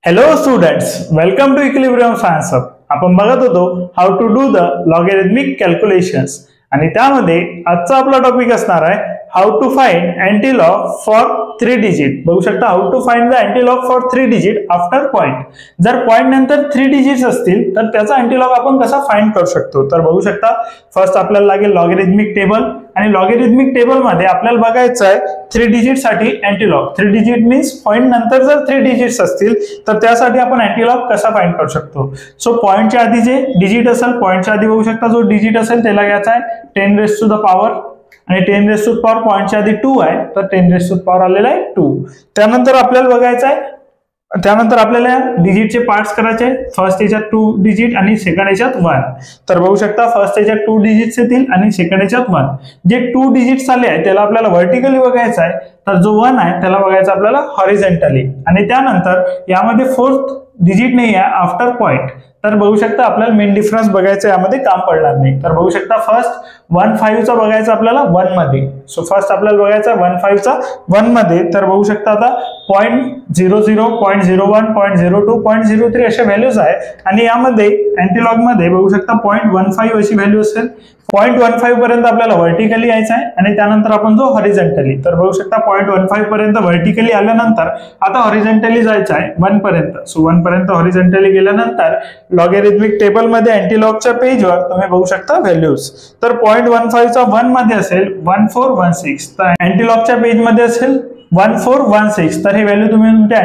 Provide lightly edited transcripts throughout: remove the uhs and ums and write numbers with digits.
Hello students, welcome to equilibrium science hub. आपण बघत होतो how to do the logarithmic calculations आणि त्यामध्ये आजचा आपला टॉपिक असणार आहे how to find antilog for 3 digit. बघू शकता how to find the antilog for 3 digit after point. जर पॉइंट नंतर 3 डिजिट्स असतील तर त्याचा अँटीलॉग आपण कसा फाइंड करू शकतो. तर बघू शकता फर्स्ट आपल्याला लागेल लॉगॅरिथमिक टेबल आणि लॉगॅरिथमिक टेबल मध्ये आपल्याला बघायचं आहे 3 डिजिट साठी अँटीलॉग. 3 डिजिट मीन्स पॉइंट नंतर जर 3 डिजिट्स असतील तर त्यासाठी आपण अँटीलॉग कसा फाइंड करू शकतो. सो पॉइंटच्या आधी जे डिजिट असेल, पॉइंटच्या आधी बघू शकता जो डिजिट असेल त्याला घ्यायचा आहे 10 रेज टू द पॉवर आणि 10 रेज टू द पॉवर पॉइंटच्या आधी 2 आहे तर 10 रेज टू द पॉवर आलेला आहे 2. त्यानंतर आपल्याला बघायचं आहे, त्यानंतर आपल्याला डिजिटचे पार्ट्स करायचे. फर्स्ट याच्यात 2 डिजिट आणि सेकंड याच्यात 1. तर बघू शकता फर्स्ट याच्यात 2 डिजिट्स येतील आणि सेकंड याच्यात 1. जे 2 डिजिट्स आले आहे त्याला आपल्याला व्हर्टिकली बघायचं आहे, तर जो 1 आहे त्याला बघायचं आपल्याला हॉरिझॉन्टली. आणि त्यानंतर यामध्ये 4th डिजिट नाही आहे आफ्टर पॉइंट. तर बघू शकता आपल्याला मेन डिफरन्स बघायचं यामध्ये काम पडणार नाही. तर बघू शकता फर्स्ट 1.5 चा बघायचं आपल्याला 1 मध्ये. सो फर्स्ट आपल्याला बघायचं 1.5 चा 1 मध्ये. तर बघू शकता आता 0.00, 0.01, 0.02, 0.03 अशा व्हॅल्यूज आहे आणि यामध्ये अँटीलॉग मध्ये बघू शकता 0.15 अशी व्हॅल्यू असेल. 0.15 पर्यंत आपल्याला व्हर्टिकली यायचं आहे आणि त्यानंतर आपण जो हॉरिझॉन्टली. तर बघू शकता 0.15 पर्यंत व्हर्टिकली आल्यानंतर आता हॉरिझॉन्टली जायचं आहे 1 पर्यंत. सो 1 पर्यंत हॉरिझॉन्टली गेल्यानंतर लॉगॅरिथमिक टेबल मध्ये अँटीलॉगच्या पेजवर तुम्ही बघू शकता व्हॅल्यूज. तर 0.15 चा 1 मध्ये असेल 1416, तर अँटीलॉगच्या पेज मध्ये असेल 1416. तर ही व्हॅल्यू तुम्ही तुमच्या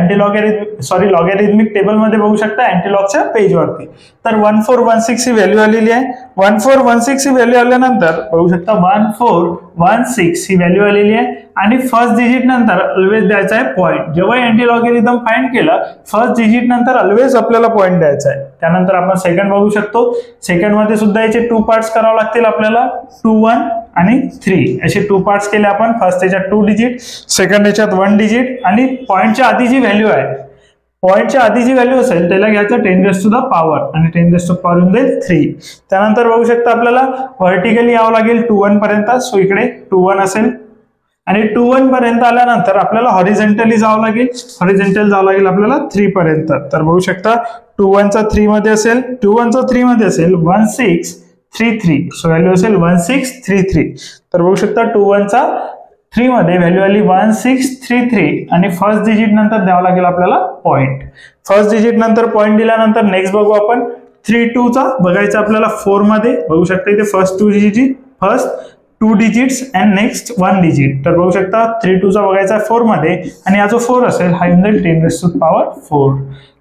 लॉगॅरिथमिक टेबल मध्ये बघू शकता अँटीलॉगच्या पेज वरती. तर 1416 ही व्हॅल्यू आलेली आहे. 1416 ही व्हॅल्यू आल्यानंतर बघू शकता 1416 ही व्हॅल्यू आलेली आहे आणि फर्स्ट डिजिट नंतर ऑलवेज द्यायचा आहे पॉइंट. जेव्हा अँटीलॉगॅरिथम फाइंड केलं फर्स्ट डिजिट नंतर ऑलवेज आपल्याला पॉइंट द्यायचा आहे. त्यानंतर आपण सेकंड बघू शकतो. सेकंड मध्ये सुद्धा याचे 2 पार्ट्स करावे लागतील आपल्याला, 2, 1 आणि 3 असे 2 पार्ट्स केले आपण. फर्स्ट याच्यात 2 डिजिट, सेकंड याच्यात 1 डिजिट आणि पॉइंटच्या आधी जी व्हॅल्यू आहे, पॉइंटच्या आधी जी व्हॅल्यू असेल त्याला घ्यायचं 10 रेज टू द पॉवर आणि 10 रेज टू द पॉवर येऊन जाईल 3. त्यानंतर बघू शकता आपल्याला व्हर्टिकली यावं लागेल 2, 1 पर्यंत. सो इकडे 2, 1 असेल आणि 2, 1 पर्यंत आल्यानंतर आपल्याला हॉरिझॉन्टली जावं लागेल. हॉरिझॉन्टल जावं लागेल आपल्याला 3 पर्यंत. तर बघू शकता 2, 1 चा 3 मध्ये असेल, 2, 1 चा 3 मध्ये असेल 1633. सो व्हॅल्यू असेल 1633. तर बघू शकता 2, 1 चा 3 मध्ये व्हॅल्यू आली 1633 आणि फर्स्ट डिजिट नंतर द्यावं लागेल आपल्याला पॉइंट. फर्स्ट डिजिट नंतर पॉइंट दिल्यानंतर नेक्स्ट बघू आपण 3, 2 चा बघायचं आपल्याला 4 मध्ये. बघू शकता इथे first 2 digit, first 2 digits and next 1 digit. तर बघू शकता 3, 2 चा बघायचा 4 मध्ये आणि हा जो 4 असेल हा येऊन जाईल 10 रेज टू द पॉवर 4.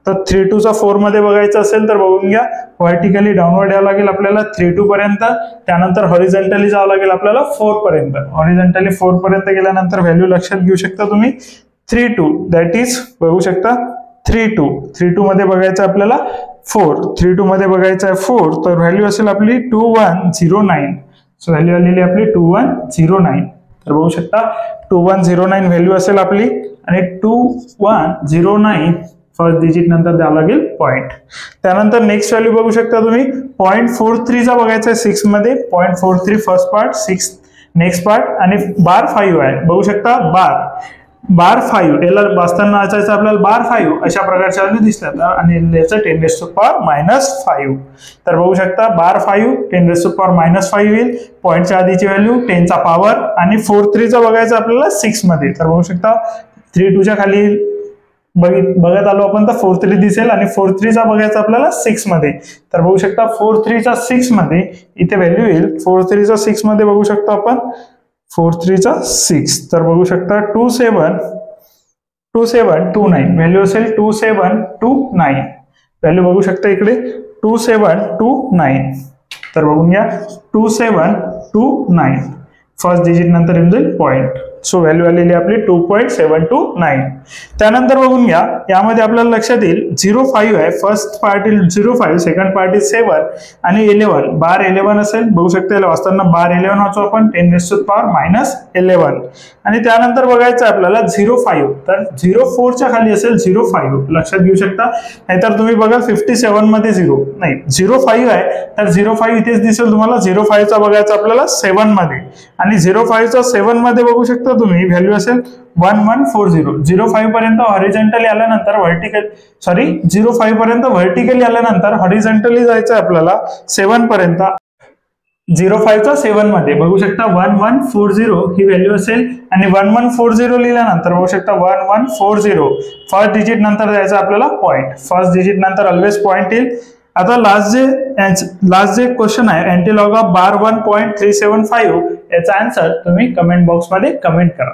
तर 3, 2 चा 4 मध्ये बघायचं असेल तर बघून घ्या व्हर्टिकली डाऊनवर्ड यावं लागेल आपल्याला 3, 2 पर्यंत. त्यानंतर हॉरिझॉन्टली जावं लागेल आपल्याला 4 पर्यंत. हॉरिझॉन्टली 4 पर्यंत गेल्यानंतर व्हॅल्यू लक्षात घेऊ शकता तुम्ही 3, 2 दॅट इज बघू शकता 3, 2. 3, 2 मध्ये बघायचं आपल्याला 4. 3, 2 मध्ये बघायचं आहे 4. तर व्हॅल्यू असेल आपली 2109. सो व्हॅल्यू आलेली आपली 2109. तर बघू शकता 2109 व्हॅल्यू असेल आपली आणि 2109 फर्स्ट डिजिट नंतर द्यावं लागेल पॉइंट. त्यानंतर नेक्स्ट व्हॅल्यू बघू शकता तुम्ही 0.43 चा बघायचा आहे 6 मध्ये. 0.43 फर्स्ट पार्ट, 6 नेक्स्ट पार्ट आणि बार 5 आहे. बघू शकता बार 5 याला वाचताना वाचायचं आपल्याला बार 5 अशा प्रकारच्या व्हॅल्यू दिसतात आणि याचं 10 रेज टू पॉवर -5. तर बघू शकता बार 5 10 रेज टू पॉवर -5 येईल. पॉइंटच्या आधीची व्हॅल्यू 10 चा पॉवर आणि 43 चा बघायचं आपल्याला 6 मध्ये. तर बघू शकता 3, 2 च्या खाली बघत आलो आपण तर 43 दिसेल आणि 43 चा बघायचा आपल्याला 6 मध्ये. तर बघू शकता 43 चा 6 मध्ये इथे व्हॅल्यू येईल. 43 चा 6 मध्ये बघू शकतो आपण 43 चा 6. तर बघू शकता 2729 व्हॅल्यू असेल 2729. व्हॅल्यू बघू शकता इकडे 2729. तर बघून घ्या 2729 फर्स्ट डिजिट नंतर येऊन जाईल पॉइंट. सो व्हॅल्यू आलेली आपली 2.729. त्यानंतर बघून घ्या यामध्ये आपल्याला लक्षात येईल 0.5 आहे. फर्स्ट पार्ट येईल 0.5, सेकंड पार्ट इज 7 आणि 11. बार 11 असेल. बघू शकता याला वाचताना बार 11 वाचू आपण 10 रेज टू द पॉवर -11. आणि त्यानंतर बघायचं आपल्याला 0.5. तर 0.4 च्या खाली असेल 0.5 लक्षात घेऊ शकता. नाहीतर तुम्ही बघा 57 मध्ये 0 नाही 0.5 आहे तर 0.5 इथेच दिसेल तुम्हाला. 0.5 चा बघायचा आपल्याला 7 मध्ये आणि 0.5 चा 7 मध्ये बघू शकता शकता तुम्ही व्हॅल्यू असेल 1140. 05 पर्यंत हॉरिझॉन्टली आल्यानंतर 05 पर्यंत व्हर्टिकली आल्यानंतर हॉरिझॉन्टली जायचं आपल्याला 7 पर्यंत. 05 चा 7 मध्ये बघू शकता 1140 ही व्हॅल्यू असेल आणि 1140 लिहिल्यानंतर बघू शकता 1140 फर्स्ट डिजिट नंतर द्यायचं आपल्याला पॉइंट. फर्स्ट डिजिट नंतर ऑलवेज पॉइंट येईल. आता लास्ट जे क्वेश्चन आहे अँटीलॉग ऑफ बार 1.375 याचा आन्सर तुम्ही कमेंट बॉक्स मध्ये कमेंट करा.